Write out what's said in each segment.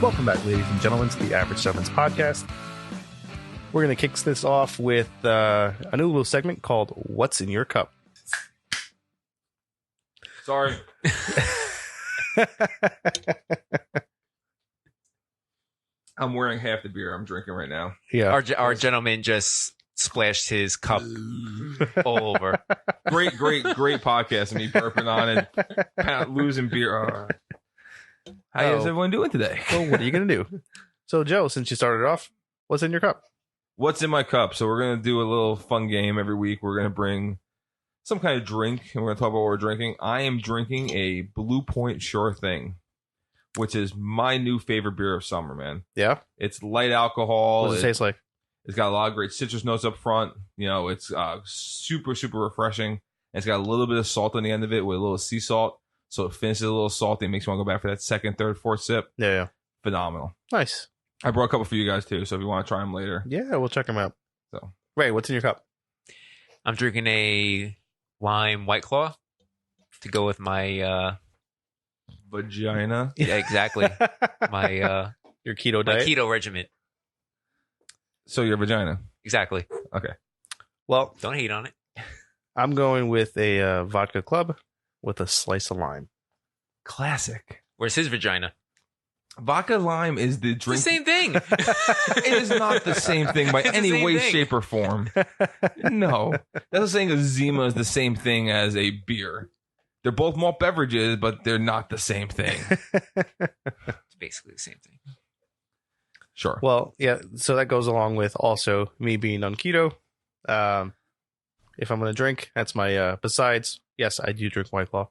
Welcome back, ladies and gentlemen, to the Average Gentleman's Podcast. We're going to kick this off with a new little segment called What's in Your Cup? Sorry. I'm wearing half the beer I'm drinking right now. Yeah. Our gentleman just splashed his cup all over. Great podcast. Me burping on it, losing beer. How is everyone doing today? Well, what are you going to do? So, Joe, since you started off, what's in your cup? What's in my cup? So we're going to do a little fun game every week. We're going to bring some kind of drink, and we're going to talk about what we're drinking. I am drinking a Blue Point Sure Thing, which is my new favorite beer of summer, man. Yeah? It's light alcohol. What does it taste like? It's got a lot of great citrus notes up front. You know, it's super, super refreshing. And it's got a little bit of salt on the end of it with a little sea salt. So it finishes a little salty and makes you want to go back for that second, third, fourth sip. Yeah. Phenomenal. Nice. I brought a couple for you guys, too. So if you want to try them later. Yeah, we'll check them out. So, Ray, what's in your cup? I'm drinking a lime White Claw to go with my... vagina. Yeah, exactly. My your keto my diet? keto regimen. So your vagina. Exactly. Okay. Well, Don't hate on it. I'm going with a vodka club with a slice of lime. Classic. Where's his vagina? Vodka lime is the It's the drink. same thing. It is not the same thing by It's the any same way, thing. shape, or form. No. That's like saying a Zima is the same thing as a beer. They're both malt beverages, but they're not the same thing. It's basically the same thing. Sure. Well, yeah, so that goes along with also me being on keto. If I'm going to drink, that's my, besides, yes, I do drink White Claw.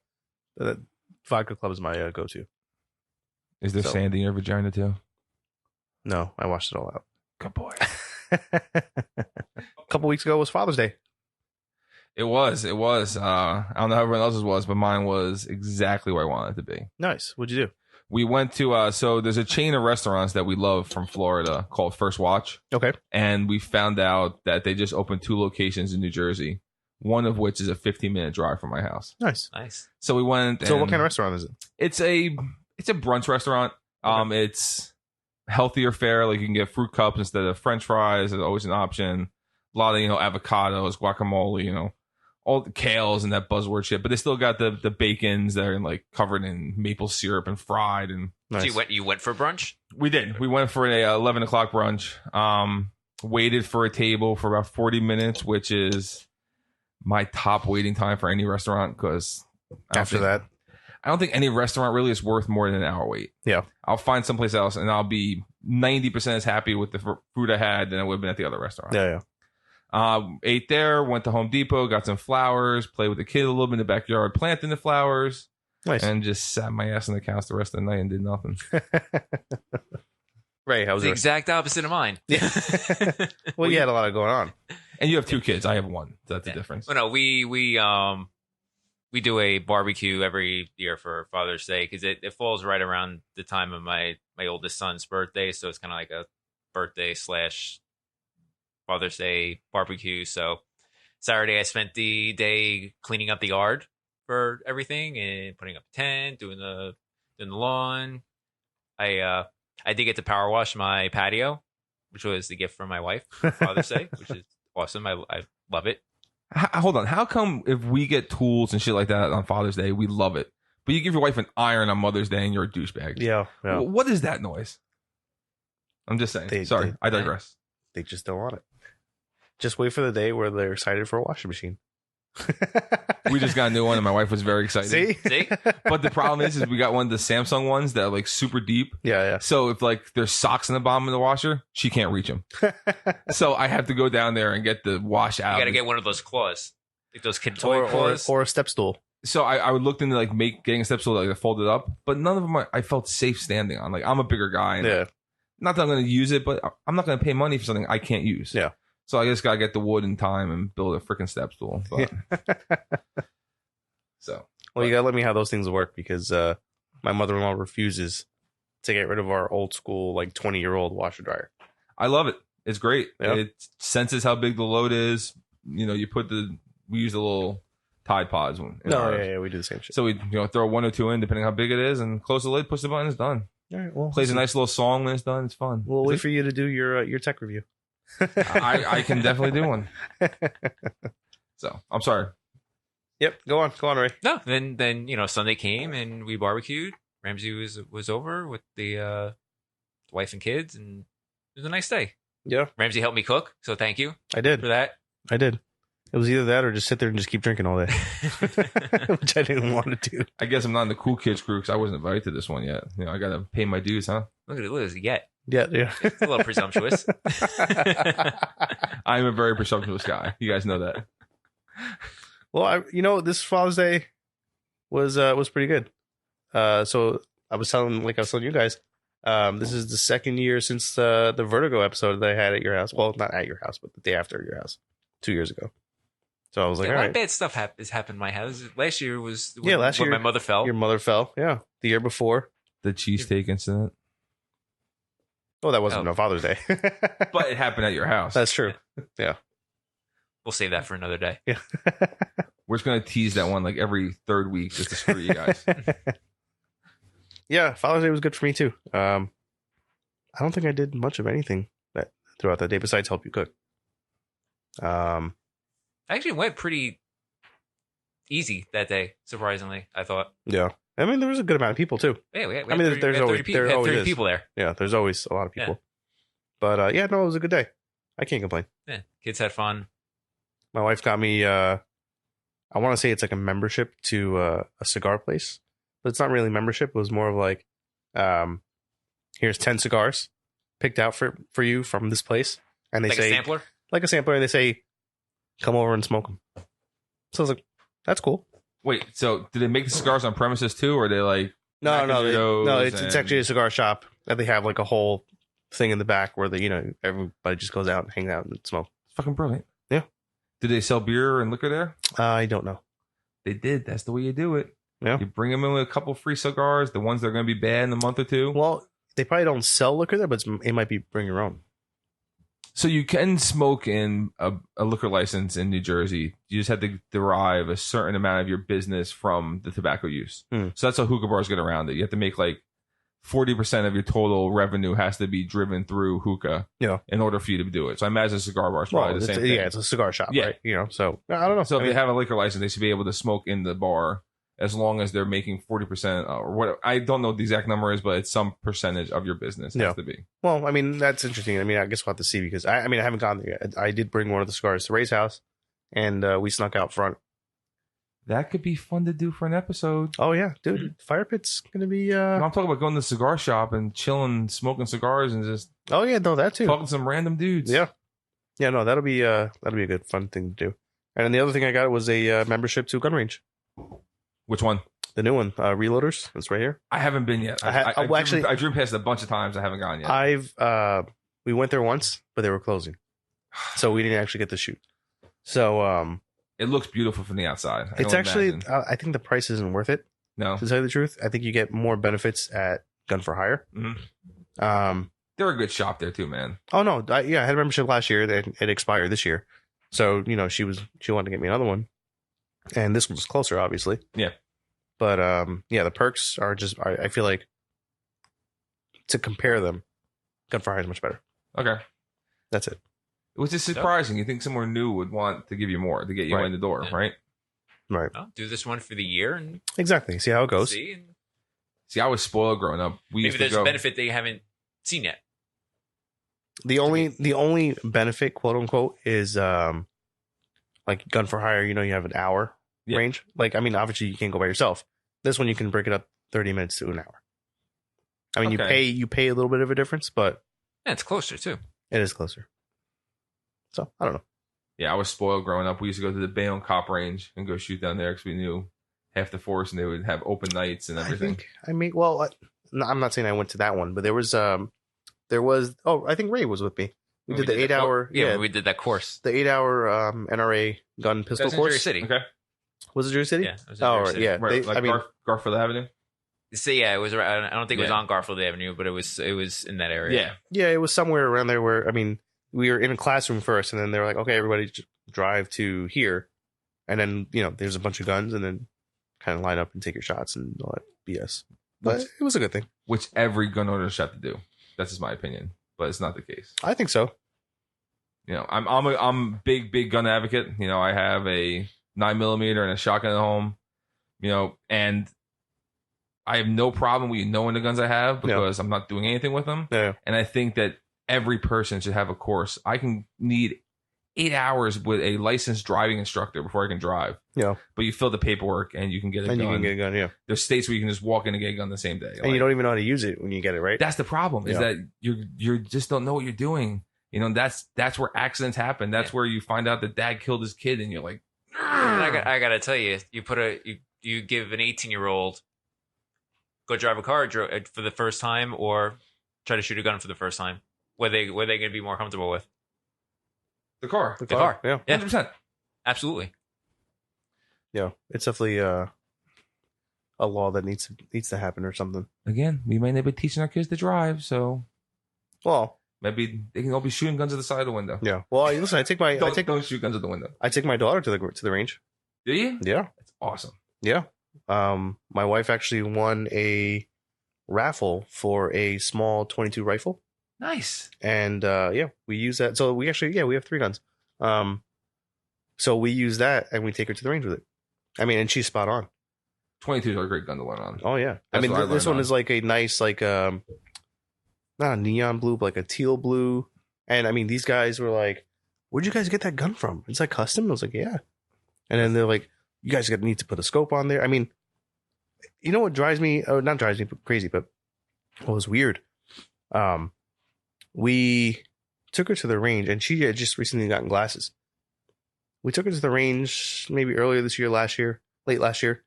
Vodka Club is my go-to. Is there So- sand in your vagina, too? No, I washed it all out. Good boy. A couple weeks ago was Father's Day. It was. I don't know how everyone else's was, but mine was exactly where I wanted it to be. Nice. What'd you do? We went to, so there's a chain of restaurants that we love from Florida called First Watch. Okay. And we found out that they just opened 2 locations in New Jersey, one of which is a 15-minute drive from my house. Nice. Nice. So we went. So and what kind of restaurant is it? It's a brunch restaurant. Okay. It's healthier fare. Like you can get fruit cups instead of French fries. There's always an option. A lot of, avocados, guacamole, all the kales and that buzzword shit. But they still got the bacons that are like covered in maple syrup and fried. And Nice. So you went for brunch? we did. We went for a 11 o'clock brunch. Waited for a table for about 40 minutes, which is my top waiting time for any restaurant because After that. I don't think any restaurant really is worth more than an hour wait. Yeah. I'll find someplace else and I'll be 90% as happy with the food I had than I would have been at the other restaurant. Yeah. Ate there, went to Home Depot, got some flowers, played with the kid a little bit in the backyard, planting the flowers, Nice. and just sat my ass on the couch the rest of the night and did nothing. Ray, how was The it? exact opposite of mine. Yeah. Well, you had a lot of going on. And you have 2 kids. I have 1. So that's the Yeah. difference. Well, no, we do a barbecue every year for Father's Day because it falls right around the time of my oldest son's birthday, so it's kind of like a birthday / Father's Day barbecue. So Saturday I spent the day cleaning up the yard for everything and putting up the tent, doing the lawn. I did get to power wash my patio, which was the gift from my wife for Father's Day, which is awesome. I love it. Hold on. How come if we get tools and shit like that on Father's Day, we love it, but you give your wife an iron on Mother's Day and you're a douchebag? Yeah. What is that noise? I'm just saying. Sorry, I digress. They just don't want it. Just wait for the day where they're excited for a washing machine. We just got a new one and my wife was very excited. See? But the problem is we got one of the Samsung ones that are like super deep. Yeah. So if like there's socks in the bottom of the washer, she can't reach them. So I have to go down there and get the wash out. You got to get one of those claws, like those kid toy or claws. a step stool. So I would look into like getting a step stool like fold it up, but none of them I felt safe standing on. Like I'm a bigger guy. And Yeah. not that I'm going to use it, but I'm not going to pay money for something I can't use. Yeah. So I just got to get the wood and time and build a freaking step stool. But, so. Well, you gotta let me how those things work because my mother-in-law refuses to get rid of our old school, like 20-year-old washer dryer. I love it. It's great. Yeah. It senses how big the load is. You know, we use the little Tide Pods. No, yeah, we do the same shit. So we throw 1 or 2 in depending how big it is and close the lid, push the button, it's done. All right. Well, Plays a nice little song when it's done. It's fun. We'll wait for you to do your tech review. I can definitely do one. So I'm sorry. Yep. Go on, Ray. No, then Sunday came and we barbecued. Ramsey was over with the wife and kids, and it was a nice day. Yeah. Ramsey helped me cook, so thank you I did. for that. I did. It was either that or just sit there and just keep drinking all day, which I didn't want to do. I guess I'm not in the cool kids crew because I wasn't invited to this one yet. I got to pay my dues, huh? Look at it, yet. Yeah. It's a little presumptuous. I'm a very presumptuous guy. You guys know that. Well, this Father's Day was pretty good. So I was telling you guys, this is the second year since the Vertigo episode that I had at your house. Well, not at your house, but the day after your house, 2 years ago. So I was like, a all lot right. of bad stuff has happened in my house. Last year was last year my mother fell. Your mother fell. Yeah. The year before. The cheesesteak incident. Oh, that wasn't no Father's Day. But it happened at your house. That's true. Yeah. We'll save that for another day. Yeah. We're just going to tease that one like every third week just to screw you guys. Yeah, Father's Day was good for me too. I don't think I did much of anything throughout that day besides help you cook. I actually went pretty easy that day, surprisingly, I thought. Yeah. I mean, there was a good amount of people too. Yeah, we had there's 30 always people, there always 30 is. people there. Yeah, there's always a lot of people. Yeah. But it was a good day. I can't complain. Yeah, kids had fun. My wife got me I want to say it's like a membership to a cigar place, but it's not really membership. It was more of like here's 10 cigars picked out for you from this place, and they Like say a sampler? like a sampler, and they say come over and smoke them. So I was like, that's cool. Wait, so did they make the cigars on premises too, or are they like No, it's actually a cigar shop that they have like a whole thing in the back where everybody just goes out and hangs out and smoke. fucking brilliant? Yeah. Did they sell beer and liquor there? I don't know. They did. That's the way you do it. Yeah. You bring them in with a couple free cigars, the ones that are going to be bad in a month or two. Well, they probably don't sell liquor there, but it might be bring your own. So you can smoke in a liquor license in New Jersey. You just have to derive a certain amount of your business from the tobacco use. So that's how hookah bars get around it. You have to make like 40% of your total revenue has to be driven through hookah in order for you to do it. So I imagine a cigar bar is probably the same thing. Yeah, it's a cigar shop, Yeah. right? So I don't know. So if they have a liquor license, they should be able to smoke in the bar as long as they're making 40% or what. I don't know what the exact number is, but it's some percentage of your business has to be. Well, I mean, that's interesting. I mean, I guess we'll have to see because I haven't gone there yet. I did bring one of the cigars to Ray's house, and we snuck out front. That could be fun to do for an episode. Oh yeah, dude, Fire Pit's gonna be. No, I'm talking about going to the cigar shop and chilling, smoking cigars, and just Oh yeah, no, that too. talking to some random dudes. Yeah, no, that'll be a good fun thing to do. And then the other thing I got was a membership to a gun range. Which one? The new one, Reloaders. It's right here. I haven't been yet. I drew past it a bunch of times. I haven't gone yet. We went there once, but they were closing, so we didn't actually get to shoot. So it looks beautiful from the outside. It's actually, I think the price isn't worth it. No, to tell you the truth, I think you get more benefits at Gun for Hire. Mm-hmm. They're a good shop there too, man. Oh no, I had a membership last year. It expired this year, so she wanted to get me another one, and this one was closer, obviously. Yeah. But the perks are just. I feel like to compare them, Gun for Hire is much better. Okay, that's it. It was just surprising. You think somewhere new would want to give you more to get you in the door, right? Right. Well, do this one for the year and exactly see how it goes. See, I was spoiled growing up. Maybe there's a benefit that you haven't seen yet. The only benefit, quote unquote, is like Gun for Hire. You have an hour range. Like, I mean, obviously you can't go by yourself. This one you can break it up 30 minutes to an hour. I mean, you pay a little bit of a difference, but it's closer too. It is closer. So I don't know. Yeah, I was spoiled growing up. We used to go to the Bayonne Cop Range and go shoot down there because we knew half the force, and they would have open nights and everything. I'm not saying I went to that one, but there was. I think Ray was with me. We did the 8 hour. We did that course. The 8 hour NRA gun pistol That's in course. Jersey City. Okay. Was it Jersey City? Yeah. It was in Jersey City. Yeah. Right, Garfield Avenue. So yeah, it was. I don't think it was on Garfield Avenue, but it was in that area. Yeah, it was somewhere around there. Where we were in a classroom first, and then they were like, "Okay, everybody drive to here," and then there's a bunch of guns, and then kind of line up and take your shots and all that BS. But it was a good thing. which every gun owner should have to do. That's just my opinion, but it's not the case. I think so. You know, I'm a big gun advocate. You know, I have a 9mm and a shotgun at home. You know, and I have no problem with knowing the guns I have because I'm not doing anything with them. Yeah. And I think that every person should have a course. I can need 8 hours with a licensed driving instructor before I can drive. Yeah. But you fill the paperwork and you can get a gun. And you can get a gun, yeah. There's states where you can just walk in and get a gun the same day. And you don't even know how to use it when you get it, right? That's the problem, is that you just don't know what you're doing. You know, that's where accidents happen. That's where you find out that dad killed his kid and you're like, I gotta tell you, you give an 18-year-old go drive a car for the first time or try to shoot a gun for the first time. What are they going to be more comfortable with? the car. The car. Yeah. 100%. Absolutely. Yeah. It's definitely a law that needs to happen or something. Again, we might not be teaching our kids to drive, so Well, maybe they can all be shooting guns at the side of the window. yeah. Well, listen, Don't shoot guns at the window. I take my daughter to the range. Do you? Yeah. That's awesome. Yeah. My wife actually won a raffle for a small 22 rifle. Nice. And we use that. So we have 3 guns. So we use that and we take her to the range with it. I mean, and she's spot on. 22s are a great gun to learn on. Oh yeah. That's what I this one learned is like a nice, like not a neon blue, but like a teal blue. And I mean, these guys were like, "Where'd you guys get that gun from? It's like custom." I was like, "Yeah." And then they're like, "You guys need to put a scope on there." I mean, you know what drives me? Oh, not drives me crazy, but what was weird? We took her to the range, and she had just recently gotten glasses. We took her to the range maybe earlier this year, late last year.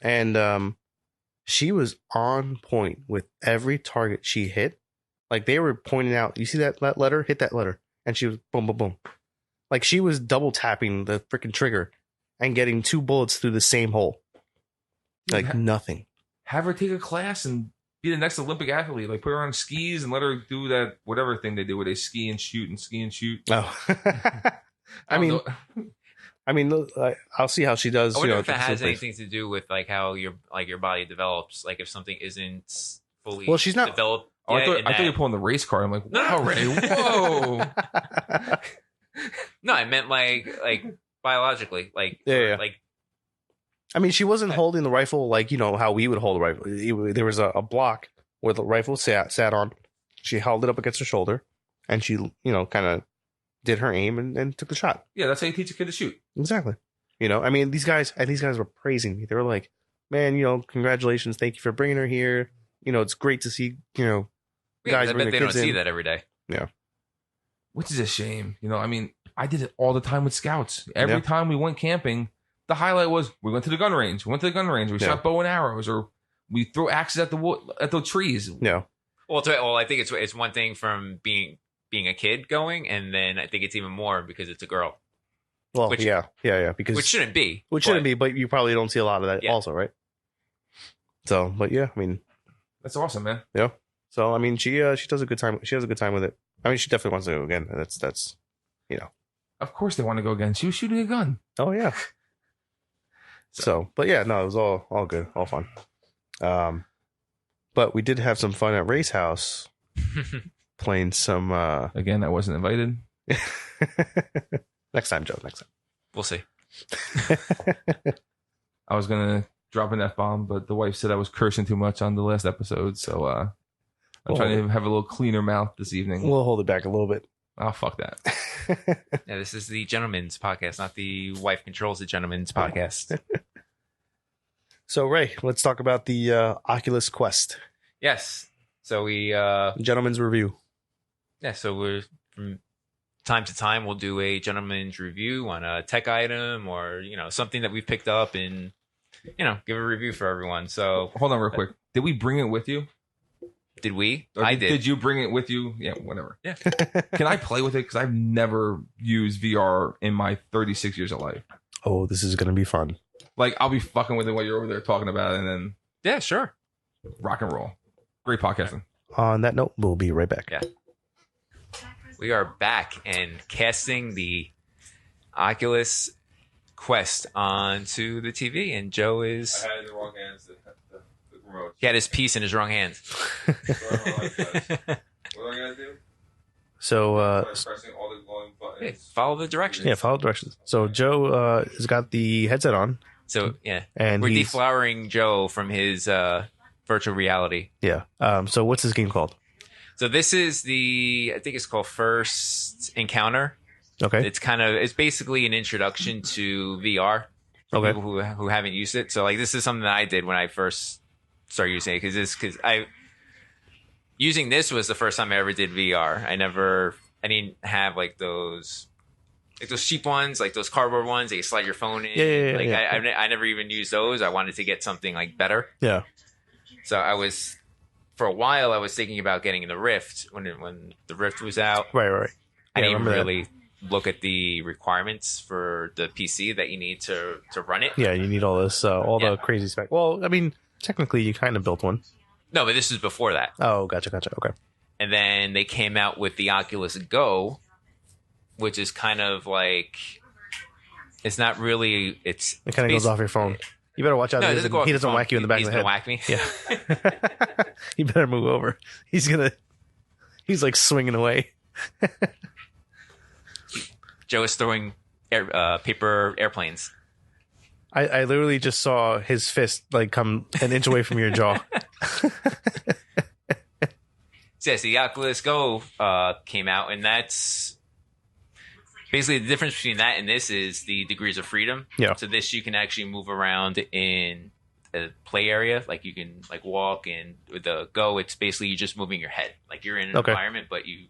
And she was on point with every target she hit. Like they were pointing out, you see that letter? Hit that letter. And she was boom, boom, boom. Like she was double tapping the freaking trigger and getting 2 bullets through the same hole. Like nothing. Have her take a class and be the next Olympic athlete. Like put her on skis and let her do that whatever thing they do where they ski and shoot. Oh. I mean, I'll see how she does. I wonder if it has anything to do with like how your body develops. Like if something isn't fully she's not developed. Oh, I thought you were pulling the race card. I'm like, wow, Ray, whoa. No, I meant like biologically, like yeah. Like I mean, she wasn't holding the rifle like how we would hold a rifle. There was a block where the rifle sat on. She held it up against her shoulder, and she kind of did her aim and took the shot. Yeah, that's how you teach a kid to shoot. Exactly. I mean, these guys were praising me. They were like, "Man, congratulations, thank you for bringing her here. It's great to see, guys bring their they don't kids see in." that every day. Yeah. Which is a shame. I mean, I did it all the time with scouts. Every time we went camping, the highlight was we went to the gun range. We shot bow and arrows, or we throw axes at the trees. Yeah. Well, I think it's one thing from being a kid going, and then I think it's even more because it's a girl. Well, because which shouldn't be. But you probably don't see a lot of that also, right? So, but yeah, I mean, that's awesome, man. Yeah. So, I mean, she does a good time. She has a good time with it. I mean, she definitely wants to go again. That's. Of course, they want to go again. She was shooting a gun. Oh yeah. So, but yeah, no, it was all good, all fun. But we did have some fun at Ray's house, playing some. Again, I wasn't invited. Next time, Joe. Next time. We'll see. I was gonna drop an F-bomb, but the wife said I was cursing too much on the last episode, so I'm trying to have a little cleaner mouth this evening. We'll hold it back a little bit. Oh, fuck that. Yeah, this is the gentleman's podcast, not the wife controls the gentleman's podcast. So, Ray, let's talk about the Oculus Quest. Yes. So we gentleman's review. Yeah, so we're from time to time we'll do a gentleman's review on a tech item or something that we've picked up and give a review for everyone. So hold on real quick. Did we bring it with you? Did we? I did. Did you bring it with you? Yeah, whatever. Yeah. Can I play with it? Because I've never used VR in my 36 years of life. Oh, this is going to be fun. Like, I'll be fucking with it while you're over there talking about it, and then... Yeah, sure. Rock and roll. Great podcasting. On that note, we'll be right back. Yeah. We are back and casting the Oculus Quest onto the TV, and Joe is... I had the wrong hands. The remote. He had his piece in his wrong hand. What do I gotta do? So, Pressing all the glowing Hey, buttons. follow the directions. yeah, follow directions. So Joe has got the headset on, So yeah, and we're he's deflowering Joe from his virtual reality. yeah. So what's this game called? So this is I think it's called First Encounter. Okay. It's basically an introduction to VR for Okay. people who haven't used it. So like this is something that I did when I first started using it because using this was the first time I ever did VR. I didn't have like those cheap ones, like those cardboard ones that you slide your phone in. Yeah. I never even used those. I wanted to get something like better. Yeah. So for a while I was thinking about getting the Rift when the Rift was out. Right. I Yeah, didn't remember that. really look at the requirements for the PC that you need to run it. Yeah, you need all this, all Yeah. the crazy spec. Well, I mean, technically, you kind of built one. No, but this is before that. Oh, gotcha. Okay. And then they came out with the Oculus Go, which is kind of like it's not really. It Kind of goes off your phone. You better watch out. No, he it doesn't go off he your doesn't phone. whack you in the back He's of the gonna head. whack me. Yeah. You better move over. He's like swinging away. Joe is throwing paper airplanes. I literally just saw his fist like come an inch away from your jaw. So yes, the Oculus Go came out, and that's basically the difference between that and this is the degrees of freedom. Yeah. So this you can actually move around in a play area, like you can like walk, and with the Go, it's basically you just moving your head, like you're in an Okay. environment, but you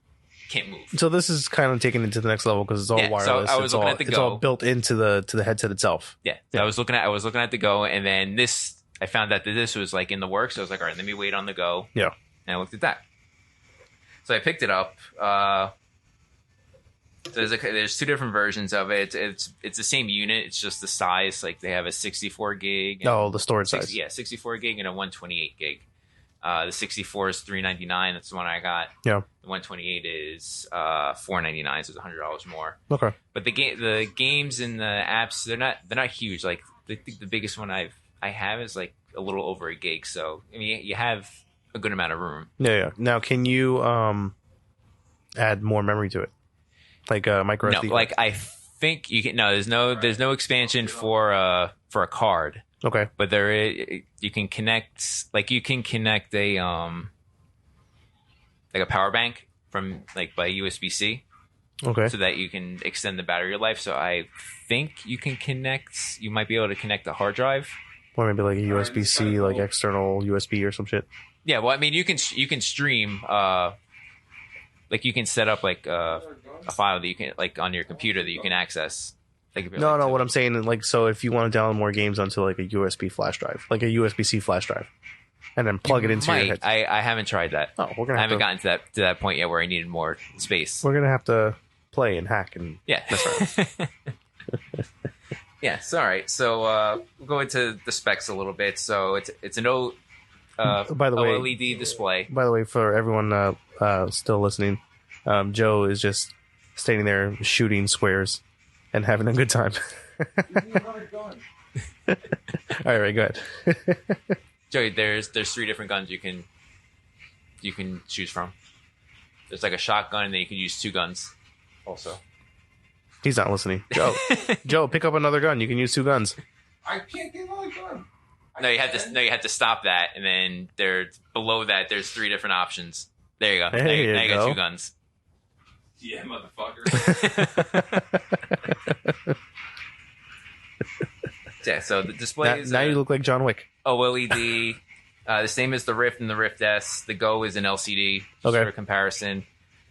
can't move. So this is kind of taken it to the next level because it's all Yeah, so wireless. I was looking at the it's Go. all built into the headset itself. Yeah. Yeah. I was looking at the Go, and then I found out that this was like in the works. So I was like, all right, let me wait on the Go. Yeah. And I looked at that. So I picked it up. There's two different versions of it. It's the same unit. It's just the size. Like they have a 64 gig. And Oh, the storage size. 64 gig and a 128 gig. The 64 is $399. That's the one I got. Yeah. The 128 is $499. So it's $100 more. Okay. But the games and the apps, they're not huge. Like I think the biggest one I have is like a little over a gig. So I mean, you have a good amount of room. Yeah. Now, can you add more memory to it, like micro No, SD? like I think you can. No, there's no expansion for a card. Okay. But you can connect a like a power bank from like by USB-C. Okay. So that you can extend the battery life. So I think you might be able to connect a hard drive. Or maybe like a USB-C, like external USB or some shit. Yeah, well, I mean, you can stream, like you can set up like a file that you can like on your computer that you can access. Like, No. What I'm saying is like, so if you want to download more games onto like a USB flash drive, like a USB-C flash drive, and then plug it into your head. I haven't tried that. Oh, I haven't gotten to that point yet where I needed more space. We're gonna have to play and hack and Yeah, that's right. Yeah, so, all right. So we'll go into the specs a little bit. So it's an By the way, OLED display. By the way, for everyone still listening, Joe is just standing there shooting squares and having a good time. All right, go ahead. Joey, there's 3 different guns you can choose from. There's like a shotgun, and then you can use 2 guns also. He's not listening. Joe, pick up another gun. You can use 2 guns. I can't get another gun. No, you have to stop that, and then below that there's 3 different options. There you go. There now you you got go. 2 guns. Yeah, motherfucker. Yeah, so the display is Now you look like John Wick. OLED. The same as the Rift and the Rift S. The Go is an LCD. Just Okay. for comparison.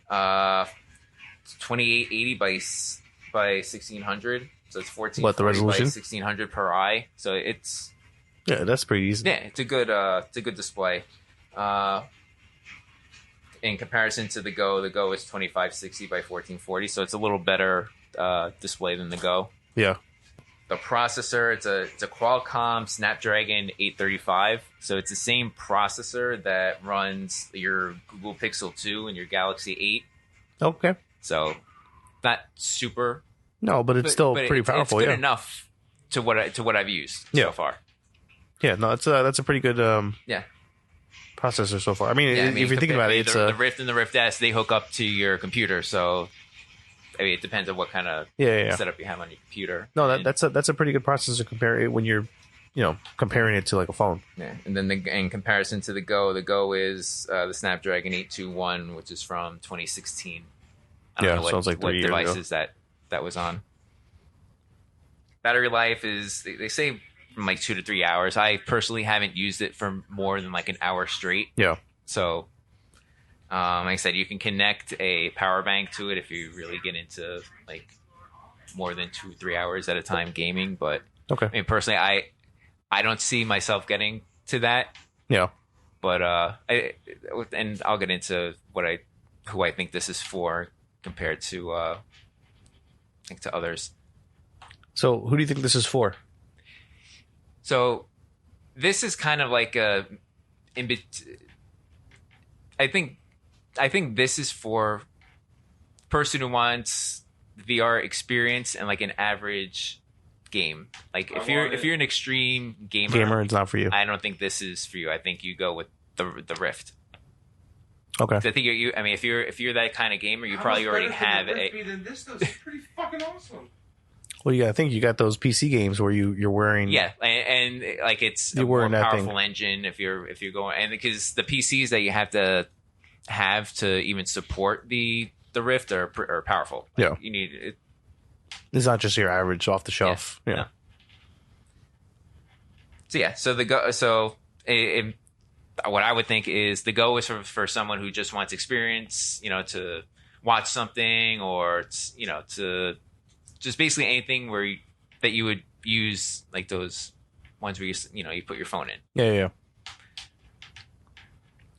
2880 by 1600. So it's 1440 What, the resolution? by 1600 per eye. So it's Yeah, that's pretty easy. yeah, it's a good display. In comparison to the Go is 2560 by 1440. So it's a little better display than the Go. Yeah. The processor, it's a Qualcomm Snapdragon 835. So it's the same processor that runs your Google Pixel 2 and your Galaxy 8. Okay. So not super, No, but it's still pretty powerful. It's good Yeah. enough to what I've used Yeah. so far. Yeah, no, that's a pretty good Yeah. processor so far. I mean, Yeah, if you're thinking about it, it's the Rift and the Rift S, they hook up to your computer. So, I mean, it depends on what kind of setup you have on your computer. No, that's a pretty good processor to compare it when you're, comparing it to like a phone. Yeah, and then in comparison to the Go is the Snapdragon 821, which is from 2016. I don't know what, sounds like 3 years devices ago. that was on. Battery life is they say from like 2 to 3 hours. I personally haven't used it for more than like an hour straight. Yeah. So, like I said, you can connect a power bank to it if you really get into like more than 2 or 3 hours at a time gaming. But Okay. I mean, personally, I don't see myself getting to that. Yeah. But and I'll get into who I think this is for compared to to others. So, who do you think this is for? So, this is kind of like I think this is for person who wants VR experience and like an average game. Like if you're an extreme gamer, it's not for you. I don't think this is for you. I think you go with the Rift. Okay. So I think I mean, if you're that kind of gamer, you probably already have a. Than this, though? It's pretty fucking awesome. Well, I think you got those PC games where you're wearing. Yeah, and like it's a more powerful engine if you're going, and because the PCs that you have to even support the Rift are powerful. Like, yeah, you need it. It's not just your average off the shelf. Yeah. No. So yeah, so the Go. So what I would think is the Go is for someone who just wants experience, to watch something or to just basically anything that you would use like those ones where you put your phone in. Yeah.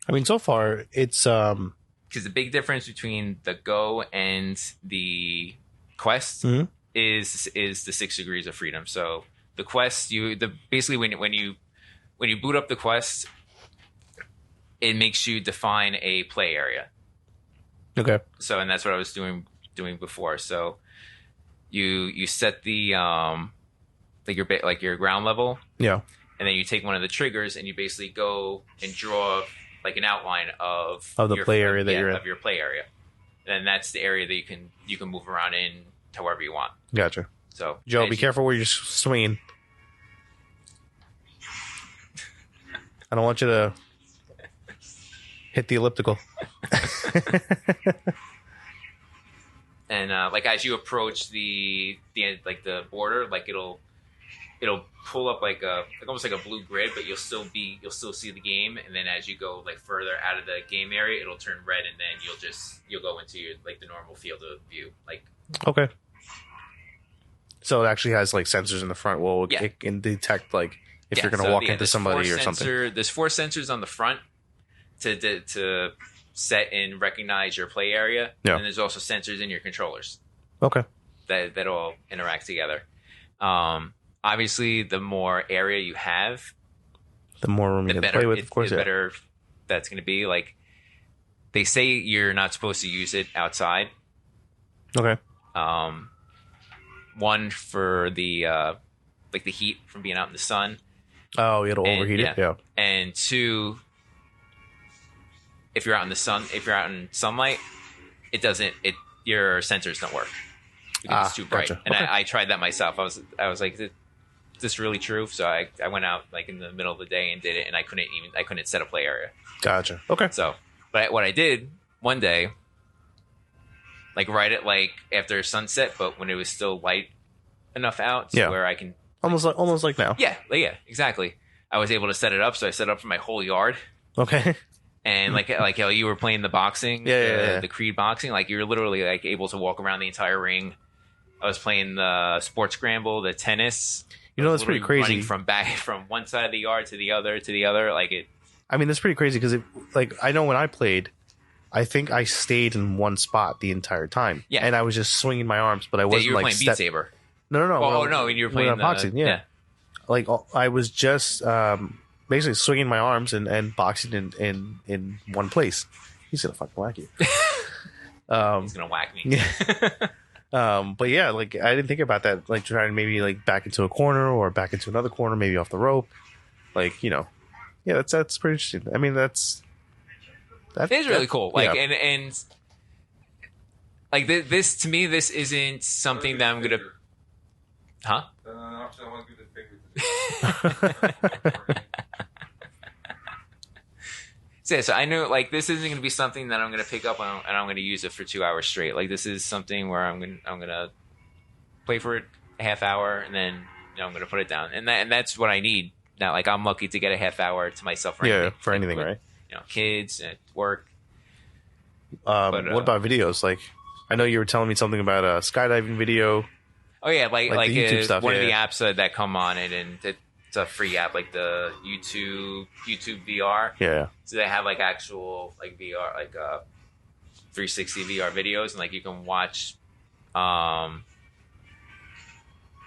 I mean, so far it's because the big difference between the Go and the Quest is the 6 degrees of freedom. So the Quest, basically when you boot up the Quest, it makes you define a play area. Okay. So, and that's what I was doing before. So you set the like your ground level. Yeah. And then you take one of the triggers and you basically go and draw like an outline of the play area that you're in. Of your play area. And that's the area that you can move around in however you want. Gotcha. So Joe, be careful where you're swinging. I don't want you to hit the elliptical. And like as you approach the like the border, like it'll pull up like almost like a blue grid, but you'll still see the game. And then as you go like further out of the game area, it'll turn red, and then you'll go into your like the normal field of view. Like okay. So it actually has like sensors in the front. Well, it can detect like if you're going to walk into somebody or something. There's 4 sensors on the front to set and recognize your play area. Yeah. And there's also sensors in your controllers. Okay. That all interact together. Obviously, the more area you have, the more room you can play with, of course. The better that's going to be. Like they say, you're not supposed to use it outside. Okay. One for the like the heat from being out in the sun. Oh, it'll overheat it. Yeah. And 2, if you're out in the sun, if you're out in sunlight, your sensors don't work because it's too bright. Gotcha. And okay. I tried that myself. I was like, is this really true? So I went out like in the middle of the day and did it, and I couldn't set a play area. Gotcha. Okay. So, but what I did one day, like right at like after sunset, but when it was still light enough out to where I can almost like now. Yeah, exactly. I was able to set it up, so I set it up for my whole yard. Okay. And like how you were playing the boxing, the Creed boxing, like you're literally like able to walk around the entire ring. I was playing the sports scramble, the tennis. That's pretty crazy. Running from one side of the yard to the other, like it. I mean, that's pretty crazy because I know when I played, I think I stayed in one spot the entire time. Yeah. And I was just swinging my arms, but I wasn't you were playing Beat Saber. No. No, you were playing boxing. Yeah. Like I was just basically swinging my arms and boxing in one place. He's gonna fucking whack you. He's gonna whack me. Yeah. But yeah, like I didn't think about that. Like trying to maybe like back into a corner or back into another corner, maybe off the rope. like, yeah, that's pretty interesting. I mean, that is really cool. Like, yeah. and like this to me, this isn't something that I'm gonna, huh? So I know, like, this isn't going to be something that I'm going to pick up on, and I'm going to use it for 2 hours straight. Like, this is something where I'm going to play for a half hour, and then I'm going to put it down, and that's what I need now. Like, I'm lucky to get a half hour to myself. For anything. For anything, with, right? Kids and work. What about videos? Like, I know you were telling me something about a skydiving video. Oh yeah, like the YouTube stuff. One of the apps that come on it, and it's a free app, like the YouTube VR. Yeah. So they have like actual like VR, like 360 VR videos, and like you can watch. One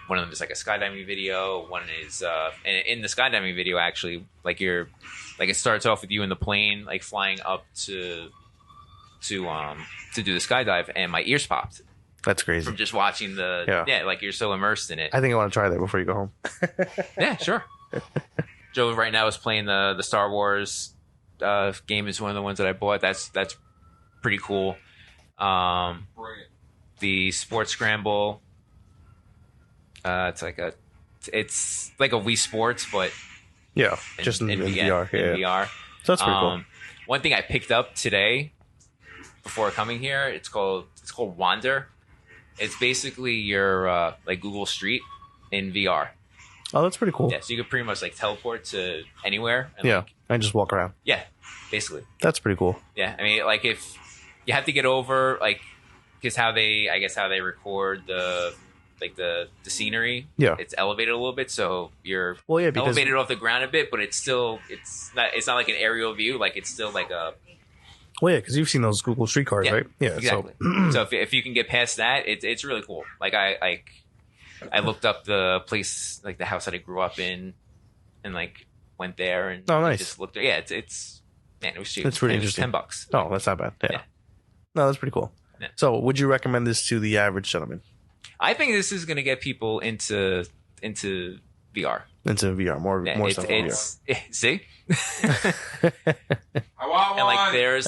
of them is like a skydiving video. One is and in the skydiving video, actually, like it starts off with you in the plane, like flying up to do the skydive, and my ears popped. That's crazy. From just watching like you're so immersed in it. I think I want to try that before you go home. Yeah, sure. Joe right now is playing the Star Wars game. Is one of the ones that I bought. That's pretty cool. The Sports Scramble. It's like a Wii Sports, but just in VR. In VR. So that's pretty cool. One thing I picked up today before coming here, it's called Wander. It's basically your like Google Street in VR. Oh, that's pretty cool. Yeah, so you could pretty much like teleport to anywhere. And and just walk around. Yeah, basically. That's pretty cool. Yeah, I mean, like if you have to get over, like, because how they record the scenery. Yeah, it's elevated a little bit, so you're because elevated off the ground a bit, but it's not like an aerial view. Like it's still like a. Well, yeah, because you've seen those Google Street cars, right? Yeah, exactly. So if you can get past that, it's really cool. Like I looked up the place, like the house that I grew up in, and like went there and nice. Just looked. Yeah, it's man, it was cheap. It's pretty interesting. $10. Oh, that's not bad. Yeah. No, that's pretty cool. Yeah. So, would you recommend this to the average gentleman? I think this is going to get people into VR. Into VR, more stuff. VR. See. And like there's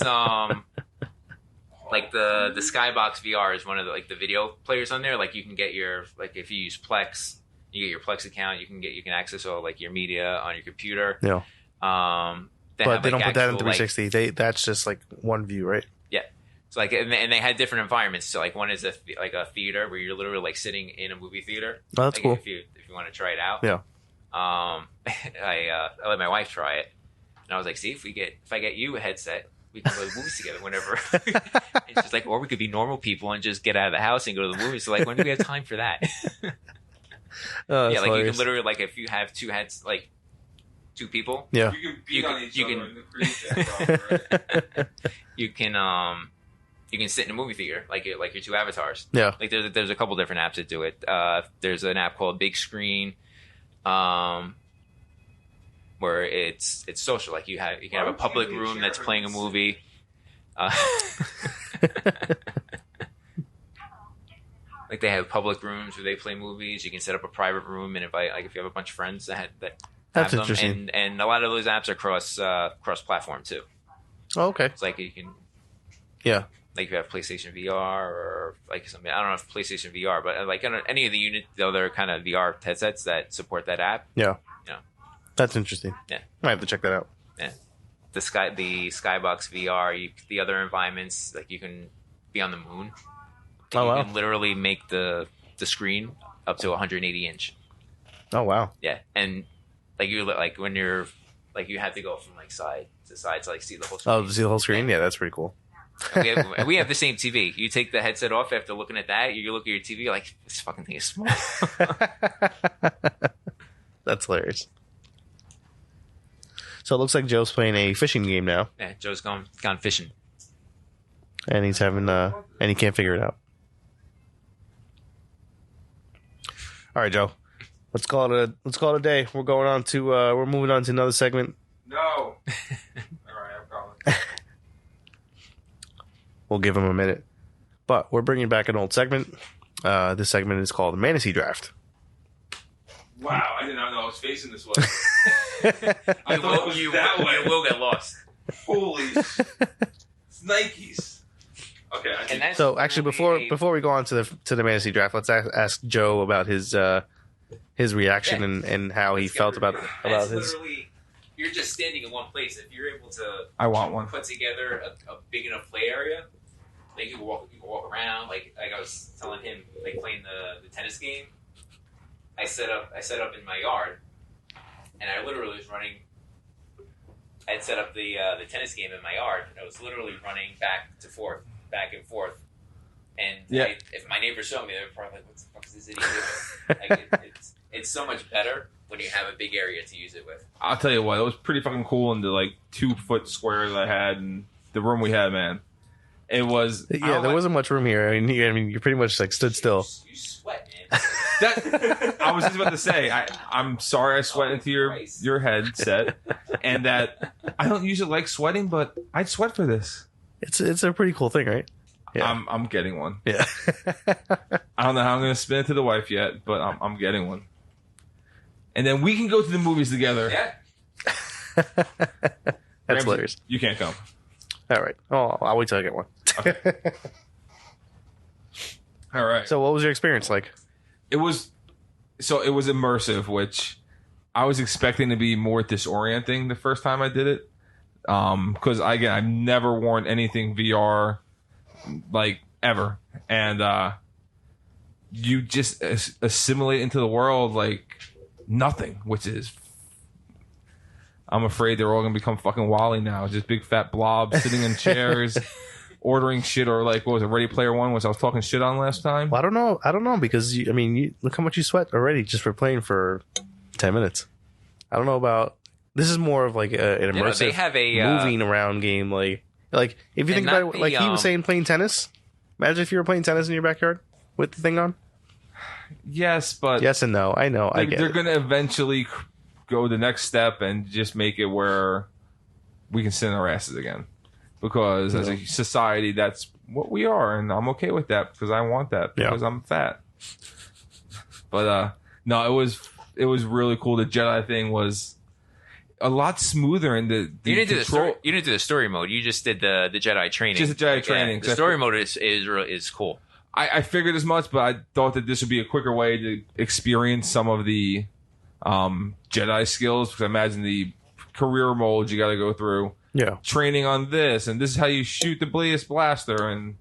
like the Skybox VR is one of the video players on there. Like you can get your, like if you use Plex, you get your Plex account. You can access all like your media on your computer. Yeah. But they don't put that in 360. Like, that's just like one view, right? Yeah. So like and they had different environments. So like one is a theater where you're literally like sitting in a movie theater. Oh, that's cool. If you want to try it out. Yeah. I let my wife try it, and I was like, "See, if I get you a headset, we can go to the movies together whenever." And she's like, "Or we could be normal people and just get out of the house and go to the movies." So like, when do we have time for that? Yeah, like hilarious. you can literally like if you have two heads, like two people, you can beat on each other in the crease. You can sit in a movie theater like your two avatars. Yeah, like there's a couple different apps that do it. There's an app called Big Screen. Where it's social, like you can have a public room that's playing a movie. Like they have public rooms where they play movies. You can set up a private room and invite, like if you have a bunch of friends that that's have interesting. them. And a lot of those apps are cross platform too. Oh, okay. It's like you can, like if you have PlayStation VR or like something. I don't know if PlayStation VR, but like any of the other kind of VR headsets that support that app. Yeah. That's interesting. Yeah. I have to check that out. Yeah. The Skybox VR, the other environments, like you can be on the moon. You can literally make the screen up to 180 inch. Oh wow. Yeah. And like when you're like you have to go from like side to side to like see the whole screen. Oh, to see the whole screen? Yeah, that's pretty cool. we have the same TV. You take the headset off after looking at that, you look at your TV, you're like, this fucking thing is small. That's hilarious. So it looks like Joe's playing a fishing game now. Yeah, Joe's gone fishing. And he's having and he can't figure it out. All right, Joe. Let's call it a day. We're moving on to another segment. No. All right, I promise. We'll give him a minute. But we're bringing back an old segment. This segment is called Mantasy Draft. Wow, I did not know I was facing this way. I thought it was that way. You will get lost. Holy it's Nikes. Okay. And that's So actually, before we go on to the Mantasy Draft, let's ask Joe about his reaction and how he felt about his. Literally, you're just standing in one place. If you're able to, I want one. Put together a big enough play area, like you can walk around. Like I was telling him, like playing the tennis game. I set up in my yard, and I literally was running. I had set up the tennis game in my yard, and I was literally running back and forth. And if my neighbors saw me, they were probably like, "What the fuck is this idiot doing?" Like it's so much better when you have a big area to use it with. I'll tell you what, it was pretty fucking cool in the like 2-foot square that I had and the room we had, man. It was there wasn't much room here. I mean, you pretty much like stood still. You sweat, man. I was just about to say, I'm sorry I sweat into your headset, and that I don't usually like sweating, but I'd sweat for this. It's a pretty cool thing, right? Yeah. I'm getting one. Yeah. I don't know how I'm going to spin it to the wife yet, but I'm getting one. And then we can go to the movies together. Yeah. That's hilarious. You can't come. All right. Oh, I'll wait till I get one. Okay. All right. So what was your experience like? It was immersive, which I was expecting to be more disorienting the first time I did it. Because again, I've never worn anything VR like ever, and you just assimilate into the world like nothing, which is. I'm afraid they're all gonna become fucking Wall-E now, just big fat blobs sitting in chairs, ordering shit, or like what was it, Ready Player One, which I was talking shit on last time. Well, I don't know because look how much you sweat already just for playing for 10 minutes. I don't know about. This is more of like an immersive they have a moving around game. Like if you think about it, like he was saying, playing tennis. Imagine if you were playing tennis in your backyard with the thing on. Yes, but yes and no. I know. They're going to eventually go the next step and just make it where we can sit in our asses again. Because as a society, that's what we are, and I'm okay with that because I want that because I'm fat. But no, it was really cool. The Jedi thing was a lot smoother in the you didn't control. You didn't do the story mode. You just did the Jedi training. Just the Jedi training. The story mode is cool. I figured as much, but I thought that this would be a quicker way to experience some of the Jedi skills. Because I imagine the career modes you got to go through. Yeah. Training on this, and this is how you shoot the blaster, and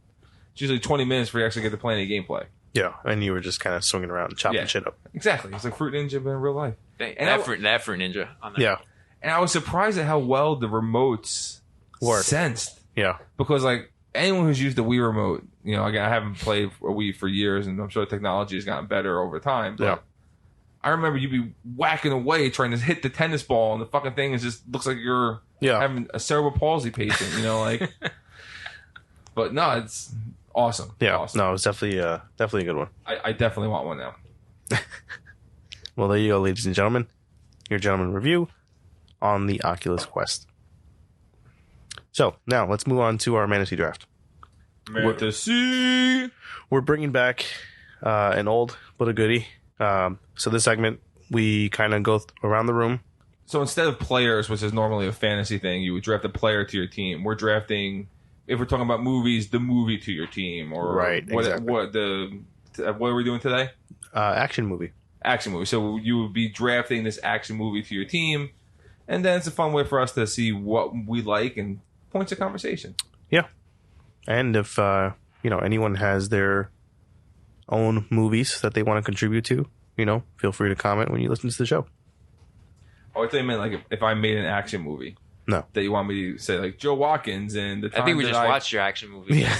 it's usually 20 minutes before you actually get to play any gameplay. Yeah, and you were just kind of swinging around and chopping shit up. Exactly. It's like Fruit Ninja, but in real life. And that Fruit Ninja on that. Yeah. And I was surprised at how well the remotes sensed. Yeah. Because, like, anyone who's used the Wii remote, again, I haven't played a Wii for years, and I'm sure the technology has gotten better over time. But I remember you'd be whacking away trying to hit the tennis ball, and the fucking thing just looks like you're having a cerebral palsy patient, like. But no, it's awesome. Yeah. Awesome. No, it's definitely a good one. I definitely want one now. Well, there you go, ladies and gentlemen. Your gentleman review on the Oculus Quest. So now let's move on to our Mantasy Draft. Mantasy. We're bringing back an old but a goodie. So this segment we kind of go around the room. So instead of players, which is normally a fantasy thing, you would draft a player to your team. We're drafting, if we're talking about movies, the movie to your team, or exactly. What are we doing today? Action movie. Action movie. So you would be drafting this action movie to your team, and then it's a fun way for us to see what we like and points of conversation. Yeah. And if anyone has their own movies that they want to contribute to, feel free to comment when you listen to the show. Oh, I thought you meant like if I made an action movie. No. That you want me to say like Joe Watkins and the time I think we just watched your action movie. Yeah.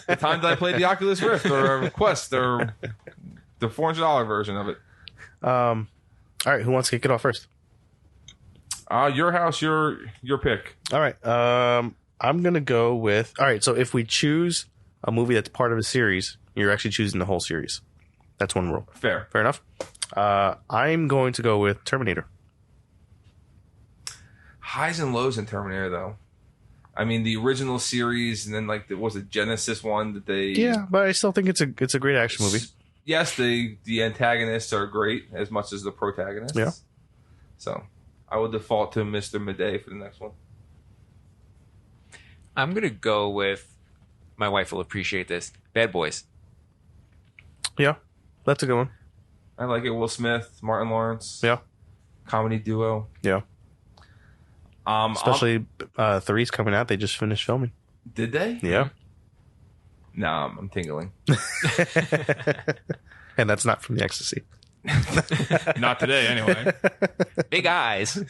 The time that I played the Oculus Rift or Quest or the $400 version of it. All right, who wants to kick it off first? Your house, your pick. All right. I'm gonna go with. All right. So if we choose a movie that's part of a series, you're actually choosing the whole series. That's one rule. Fair enough. I'm going to go with Terminator. Highs and lows in Terminator, though. I mean, the original series, and then like was the Genesis one that they. Yeah, but I still think it's a great action movie. Yes, the antagonists are great as much as the protagonists. Yeah. So I will default to Mr. Midday for the next one. I'm gonna go with. My wife will appreciate this. Bad Boys. Yeah, that's a good one. I like it. Will Smith, Martin Lawrence. Yeah. Comedy duo. Yeah. Especially 3's coming out. They just finished filming. Did they? Yeah. Nah, I'm tingling. And that's not from the ecstasy. Not today, anyway. Big eyes.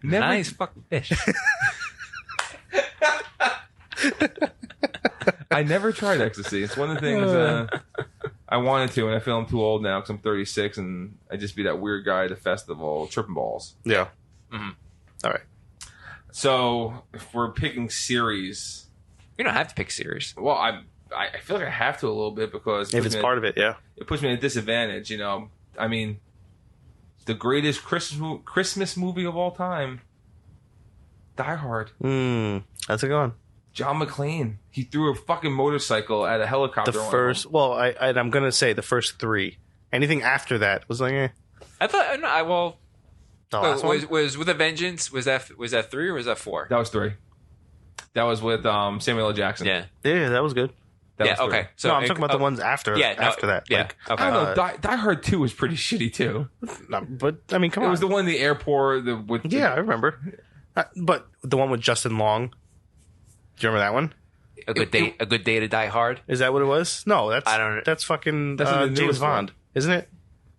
Nice fucking fish. I never tried ecstasy. It's one of the things I wanted to, and I feel I'm too old now because I'm 36, and I just be that weird guy at a festival tripping balls. Yeah. Mm-hmm. All right. So if we're picking series, You don't have to pick series. well, I feel like I have to a little bit because If it's part of it, yeah. it puts me at a disadvantage. I mean, the greatest Christmas movie of all time, Die Hard. That's a good one. John McClane. He threw a fucking motorcycle at a helicopter. The on first, him. well, I'm gonna say the first 3. Anything after that was like, I thought. No, well, the last one. was With a Vengeance. Was that 3 or was that 4? That was 3. That was with Samuel L. Jackson. Yeah. Yeah, that was good. That Yeah. was 3. Okay. So No, I'm talking about the ones after. Yeah. After that. Yeah. Like, Okay. I don't know. Die Hard 2 was pretty shitty too. no, but I mean, come It on. was the one in the airport. Yeah, I remember. But the one with Justin Long. Do you remember that one? A good day to die hard. Is that what it was? No, that's I don't- That's fucking That's the James newest Bond, isn't it?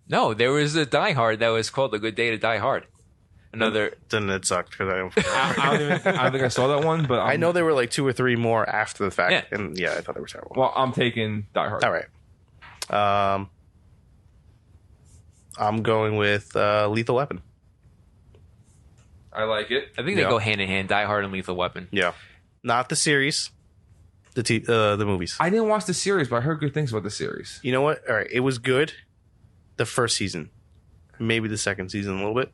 No, there was a Die Hard that was called A Good Day to Die Hard. Another. Then it sucked because I don't think I saw that one, but I know there were like 2 or 3 more after the fact, Yeah. and yeah, I thought they were terrible. Well, I'm taking Die Hard. All right. I'm going with Lethal Weapon. I like it. I think they go hand in hand. Die Hard and Lethal Weapon. Yeah, not the series, the movies. I didn't watch the series, but I heard good things about the series. You know what? All right, it was good. The first season, maybe the second season a little bit.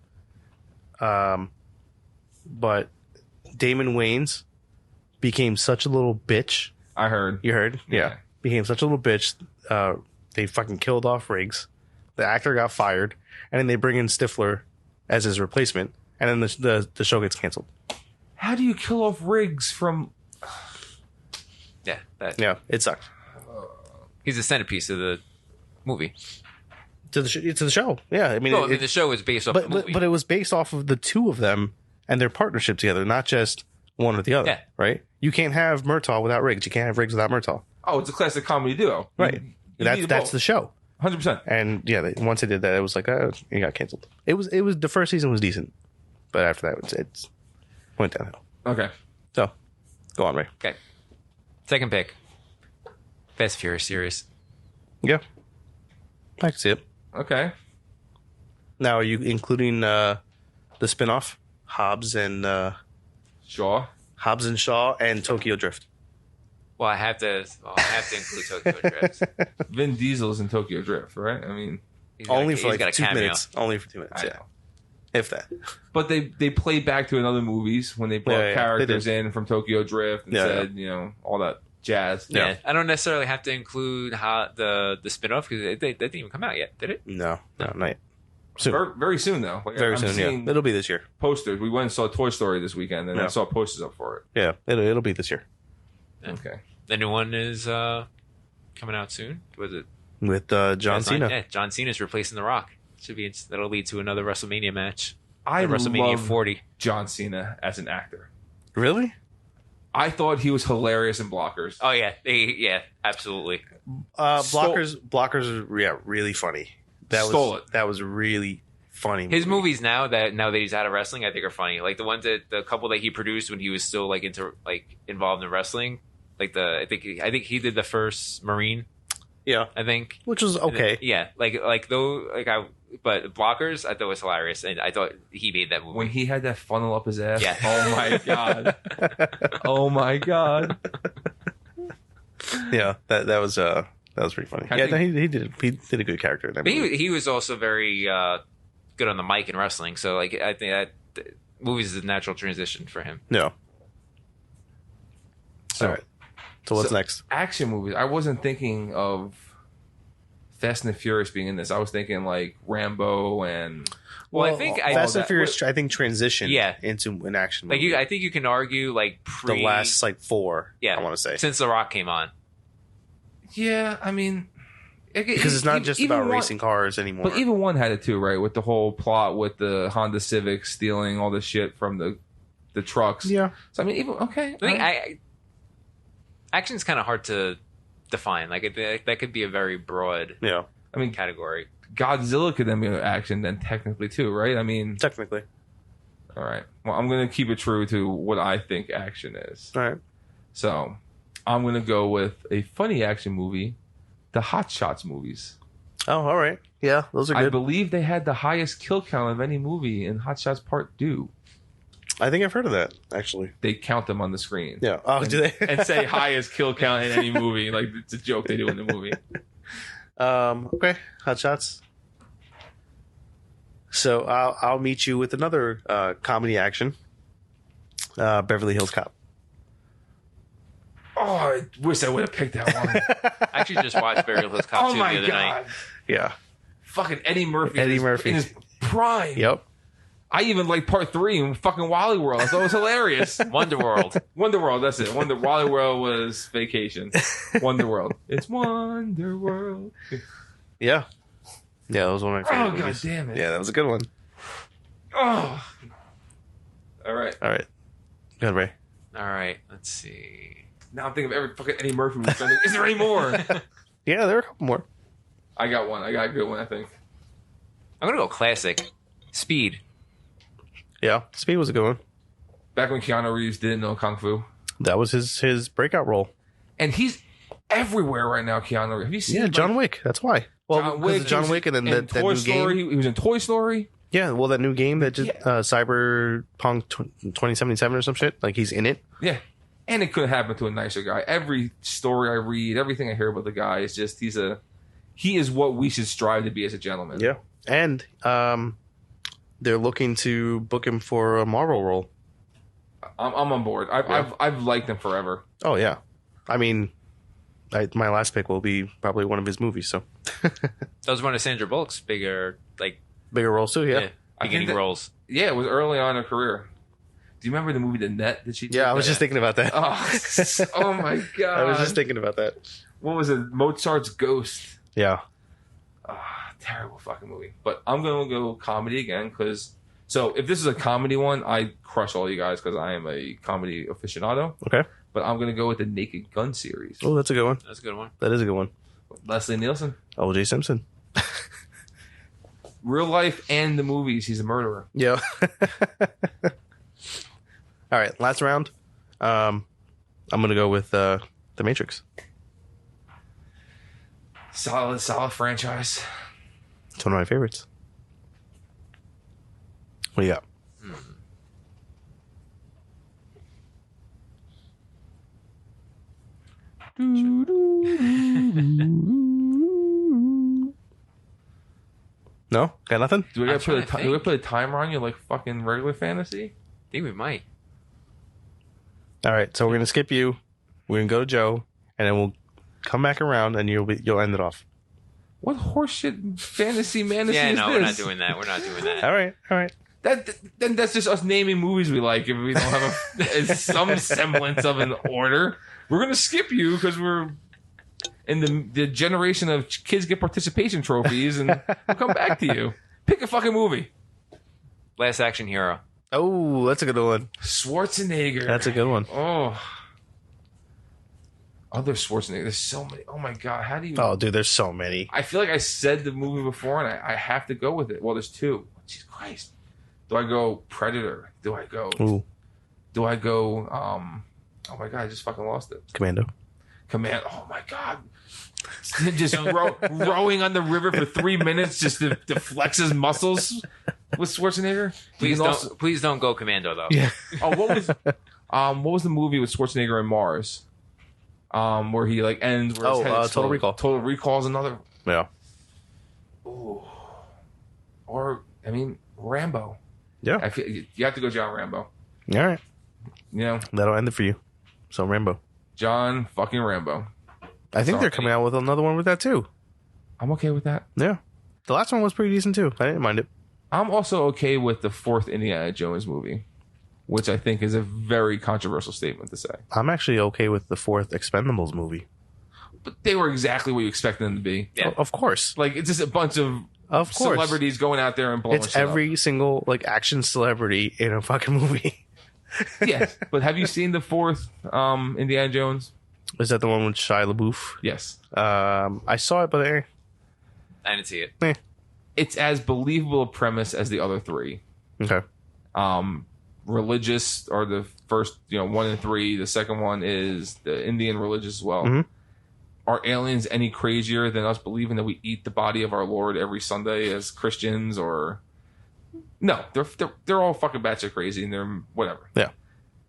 But Damon Wayans became such a little bitch. I heard. You heard? Yeah. Became such a little bitch. They fucking killed off Riggs. The actor got fired, and then they bring in Stifler as his replacement, and then the show gets canceled. How do you kill off Riggs from? Yeah. Yeah, it sucked. He's the centerpiece of the movie. To the show. Yeah, I mean, The show was based off the movie. but it was based off of the 2 of them and their partnership together, not just one or the other. Yeah. Right? You can't have Murtaugh without Riggs. You can't have Riggs without Murtaugh. Oh, it's a classic comedy duo. Right. That's the show. 100%. And yeah, once they did that, it was like, it got canceled. It was the first season was decent, but after that, it went downhill. Okay. So, go on, Ray. Okay. Second pick. Fast and Furious series. Yeah, I can see it. Okay. Now, are you including the spinoff, Hobbs and Shaw. and Tokyo Drift? Well, I have to include Tokyo Drift. Vin Diesel's in Tokyo Drift, right? I mean, Only for he's got a 2 cameo. minutes. Only for 2 minutes. I Yeah, know. if that. But they played back to another movies when they brought Yeah, characters they did. in from Tokyo Drift and said, all that jazz. Yeah. I don't necessarily have to include the spinoff because that didn't even come out yet, did it? No, not yet. Soon. Very soon, though. Like, Very I'm soon. seeing Yeah, it'll be this year. posters. We went and saw Toy Story this weekend, and I Yeah. saw posters up for it. Yeah, it'll be this year Yeah. Okay. The new one is coming out soon. Was it with John Cena. Yeah, John Cena's replacing The Rock. That'll lead to another WrestleMania match. I WrestleMania love 40. John Cena as an actor. Really? I thought he was hilarious in Blockers. Oh yeah, absolutely. Blockers are really funny. That was really funny. His movies now that he's out of wrestling, I think are funny. Like the couple that he produced when he was still involved in wrestling. Like I think he did the first Marine. Yeah, I think, which was okay. Yeah, but Blockers I thought was hilarious, and I thought he made that movie When he had that funnel up his ass. Yeah. Oh my god. Oh my god. Yeah, that was pretty funny. I Yeah, think- no, he did a good character in that But movie. he was also very good on the mic in wrestling, so I think that movies is a natural transition for him. No. So, All right. So what's next? Action movies. I wasn't thinking of Fast and the Furious being in this. I was thinking like Rambo and Well, I think Fast and Furious, I think, transitioned into an action movie. like I think you can argue like the last like 4. Yeah, I want to say since The Rock came on. yeah, I mean, because it's not just about racing cars anymore. But even one had it too, right? With the whole plot with the Honda Civic stealing all the shit from the trucks. Yeah. So I mean, even okay. I think action's kind of hard to define. Like that could be a very broad category. Godzilla could then be action then technically too, right? I mean, technically. All right. Well, I'm going to keep it true to what I think action is. All right. So I'm going to go with a funny action movie, the Hot Shots movies. Oh, all right. Yeah, those are good. I believe they had the highest kill count of any movie in Hot Shots Part 2. I think I've heard of that, actually. They count them on the screen. Yeah. Oh, do they? And say highest kill count in any movie. Like, it's a joke they do in the movie. Okay. Hot Shots. So I'll meet you with another comedy action. Beverly Hills Cop. Oh, I wish I would have picked that one. I actually just watched Beverly Hills Cop 2 the other night. Yeah. Fucking Eddie Murphy. Eddie Murphy. In his prime. Yep. I even like Part 3 in fucking Wally World. I thought it was hilarious. Wonderworld. Wonderworld, that's it. Wally World was Vacation. Wonderworld. It's Wonderworld. Yeah. Yeah, that was one of my favorite God movies. damn it. Yeah, that was a good one. Oh. All right. All right. Good, Ray. All right. Let's see. Now I'm thinking of every fucking Eddie Murphy movie. Is there any more? Yeah, there are a couple more. I got one. I got a good one, I think. I'm going to go classic. Speed. Yeah, Speed was a good one. Back when Keanu Reeves didn't know Kung Fu. That was his breakout role. And he's everywhere right now, Keanu Reeves. Have you seen Yeah, John Wick. That's why. Well, John Wick and then that Toy new Story. game. He was in Toy Story. Yeah, well, that new game that just Cyberpunk 2077 or some shit. Like, he's in it. Yeah. And it could happen to a nicer guy. Every story I read, everything I hear about the guy is just he is what we should strive to be as a gentleman. Yeah. And they're looking to book him for a Marvel role. I'm on board. I've liked him forever. Oh, yeah. I mean, my last pick will be probably one of his movies, so. That was one of Sandra Bullock's bigger roles, too, yeah. Beginning roles. Yeah, it was early on in her career. Do you remember the movie The Net that she did? Yeah, I was just thinking about that. Oh my God. I was just thinking about that. What was it? Mozart's Ghost. Yeah. Terrible fucking movie. But I'm going to go comedy again because... So if this is a comedy one, I crush all you guys because I am a comedy aficionado. Okay. But I'm going to go with the Naked Gun series. Oh, that's a good one. That's a good one. That is a good one. Leslie Nielsen. O.J. Simpson. Real life and the movies, he's a murderer. Yeah. All right, last round. I'm going to go with The Matrix. Solid franchise. It's one of my favorites. What do you got? No? Got nothing? Do we gotta put a timer on you like fucking regular fantasy? I think we might. All right, so we're gonna skip you. We're gonna go to Joe, and then we'll come back around, and you'll end it off. What horseshit fantasy is Yeah, no, this? we're not doing that. We're not doing that. All right. Then that's just us naming movies we like. If we don't have some semblance of an order, we're gonna skip you because we're in the generation of kids get participation trophies, and we'll come back to you. Pick a fucking movie. Last Action Hero. Oh, that's a good one. Schwarzenegger. That's a good one. Oh. Other Schwarzenegger. There's so many. Oh my God. How do you... Oh, dude, there's so many. I feel like I said the movie before, and I have to go with it. Well, there's two. Jesus Christ. Do I go Predator? Do I go... Ooh. Do I go... Oh my God, I just fucking lost it. Commando. Oh my God. Just rowing on the river for 3 minutes just to flex his muscles with Schwarzenegger. Please don't go Commando though. Yeah. Oh, what was the movie with Schwarzenegger and Mars? Where he like ends. Where his head Total Recall. Total Recall is another. Yeah. Ooh. Or I mean Rambo. Yeah. I feel you have to go John Rambo. All right. You know that'll end it for you. So Rambo. John fucking Rambo. I think they're coming out with another one with that too. I'm okay with that. Yeah. The last one was pretty decent too. I didn't mind it. I'm also okay with the 4th Indiana Jones movie, which I think is a very controversial statement to say. I'm actually okay with the 4th Expendables movie. But they were exactly what you expected them to be. Yeah. Of course. Like, it's just a bunch of course. celebrities going out there and blowing It's shit every single like action celebrity in a fucking movie. up. Yes. But have you seen the 4th Indiana Jones? Is that the one with Shia LaBeouf? Yes. I saw it, but I didn't see it. It's as believable a premise as the other 3. Okay. Religious are the first, 1 and 3. The second one is the Indian religious as well. Mhm. Are aliens any crazier than us believing that we eat the body of our Lord every Sunday as Christians? Or no, they're all fucking batshit crazy, and they're whatever. Yeah.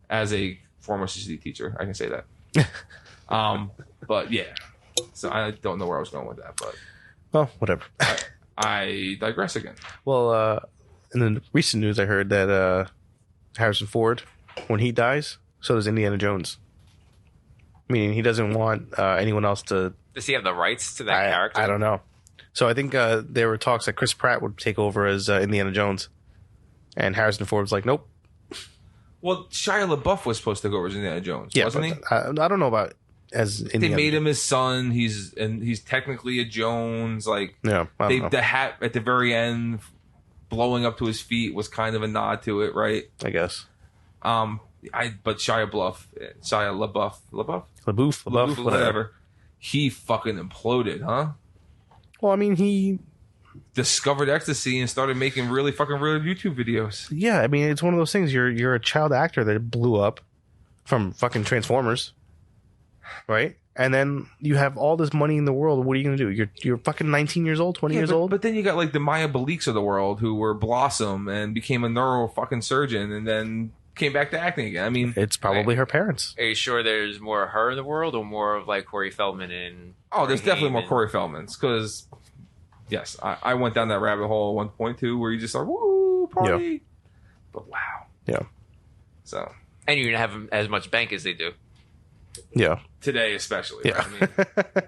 As a former CCD teacher, I can say that. But yeah, so I don't know where I was going with that, but Well, whatever. I digress again. Well, in the recent news, I heard that Harrison Ford, when he dies, so does Indiana Jones. Meaning he doesn't want anyone else to... Does he have the rights to that character? I don't know. So I think there were talks that Chris Pratt would take over as Indiana Jones. And Harrison Ford was like, nope. Well, Shia LaBeouf was supposed to go over as Indiana Jones, wasn't he? I don't know about as Indiana. They made him his son. He's technically a Jones. Like, Yeah, I don't know. the hat at the very end, blowing up to his feet, was kind of a nod to it, right? I guess. But Shia LaBeouf, LaBeouf, whatever. He fucking imploded, huh? Well, I mean, he... Discovered ecstasy and started making really fucking real YouTube videos. Yeah, I mean, it's one of those things. You're a child actor that blew up from fucking Transformers, right? And then you have all this money in the world. What are you going to do? You're fucking 19 years old, 20 years old? But then you got like the Maya Beliks of the world who were Blossom and became a neuro fucking surgeon and then came back to acting again. I mean, It's probably her parents. Are you sure there's more of her in the world or more of like Corey Feldman and... oh, there's definitely more and- Corey Feldmans because, yes, I went down that rabbit hole at one point too where you just like, woo, party. Yeah. But wow. Yeah. And you're going to have as much bank as they do. Yeah. Today especially. Yeah. Right? I mean,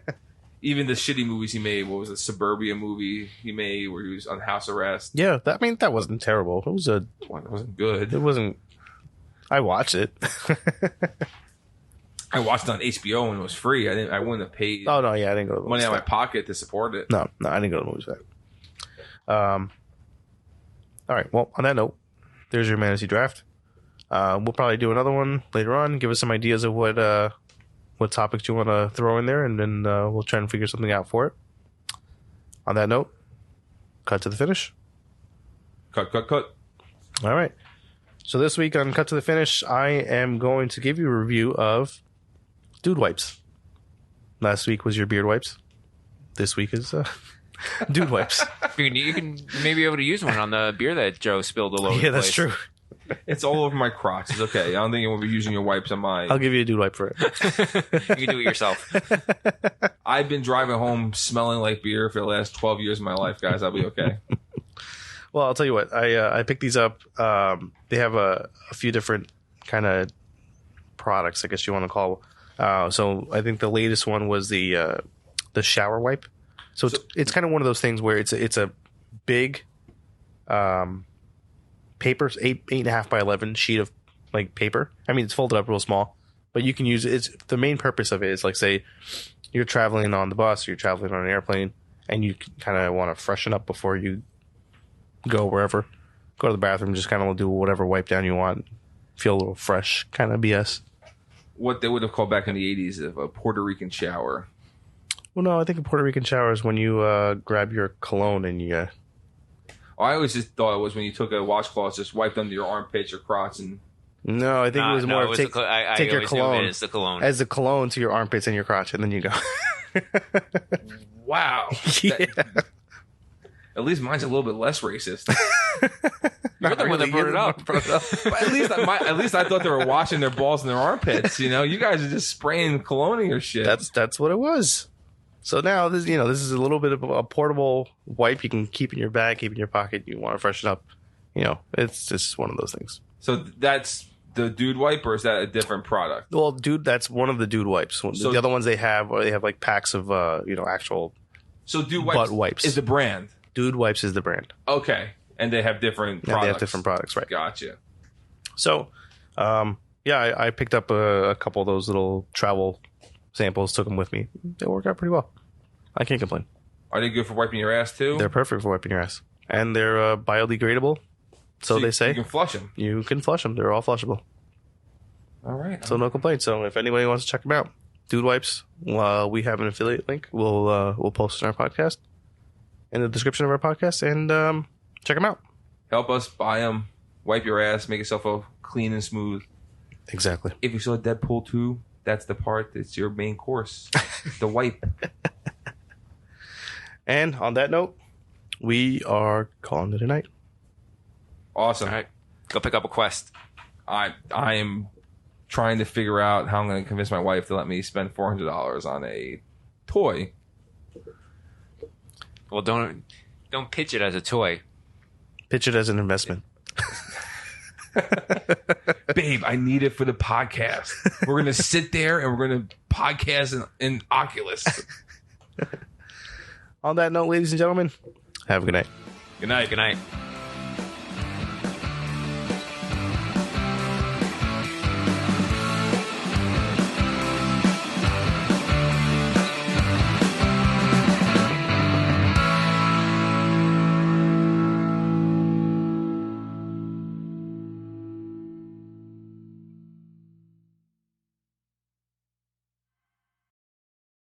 even the shitty movies he made, what was it, Suburbia movie he made where he was on house arrest? Yeah, that wasn't terrible. It wasn't good. It wasn't... I watched it. I watched it on HBO and it was free. I wouldn't have paid Oh, no, yeah, I didn't go to the money movies. out of my pocket to support it. No, I didn't go to the movies for that. All right, well, on that note, there's your Mantasy Draft. We'll probably do another one later on. Give us some ideas of what topics you want to throw in there, and then we'll try and figure something out for it. On that note, cut to the finish. Cut. All right. So this week on Cut to the Finish, I am going to give you a review of Dude Wipes. Last week was your beard wipes. This week is Dude Wipes. You can maybe be able to use one on the beer that Joe spilled all over Yeah, the that's place. true. It's all over my crotch. It's okay. I don't think you will be using your wipes on my... I'll give you a Dude Wipe for it. You can do it yourself. I've been driving home smelling like beer for the last 12 years of my life, guys. I'll be okay. Well, I'll tell you what. I picked these up. They have a few different kind of products, I guess you want to call. So I think the latest one was the shower wipe. So it's kind of one of those things where it's a big paper, 8.5 by 11 sheet of like paper. I mean, it's folded up real small, but you can use it. It's the main purpose of it is like, say you're traveling on the bus, or you're traveling on an airplane, and you kind of want to freshen up before you go wherever, go to the bathroom, just kind of do whatever wipe down you want, feel a little fresh kind of BS. What they would have called back in the 80s a Puerto Rican shower. Well, no, I think a Puerto Rican shower is when you grab your cologne and you I always just thought it was when you took a washcloth, just wiped under your armpits, your crotch, and... no, I think it was more of take I your always knew cologne it as the cologne. as the cologne to your armpits and your crotch, and then you go. Wow. Yeah. At least mine's a little bit less racist. You're the one that brought it up. But at least I thought they were washing their balls in their armpits. You know, you guys are just spraying cologne in your shit. That's what it was. So now this is a little bit of a portable wipe you can keep in your bag, keep in your pocket. You want to freshen up. It's just one of those things. So that's the Dude Wipe, or is that a different product? Well, dude, that's one of the Dude Wipes. So- The other ones they have like packs of actual So Dude butt wipes. is the brand. Dude Wipes is the brand. Okay. And they have different products. They have different products, right? Gotcha. So, I picked up a couple of those little travel samples, took them with me. They work out pretty well. I can't complain. Are they good for wiping your ass too? They're perfect for wiping your ass. And they're biodegradable, so they say. You can flush them. You can flush them. They're all flushable. All right. So no complaints. So if anybody wants to check them out, Dude Wipes, we have an affiliate link. We'll post in our podcast, in the description of our podcast, and check them out. Help us buy them. Wipe your ass. Make yourself clean and smooth. Exactly. If you saw Deadpool 2, that's the part that's your main course. The wipe. And on that note, we are calling it a night. Awesome. All right. Go pick up a Quest. I am trying to figure out how I'm going to convince my wife to let me spend $400 on a toy. Well, don't pitch it as a toy. Pitch it as an investment. Babe, I need it for the podcast. We're going to sit there and we're going to podcast in Oculus. On that note, ladies and gentlemen, have a good night. Good night. Good night.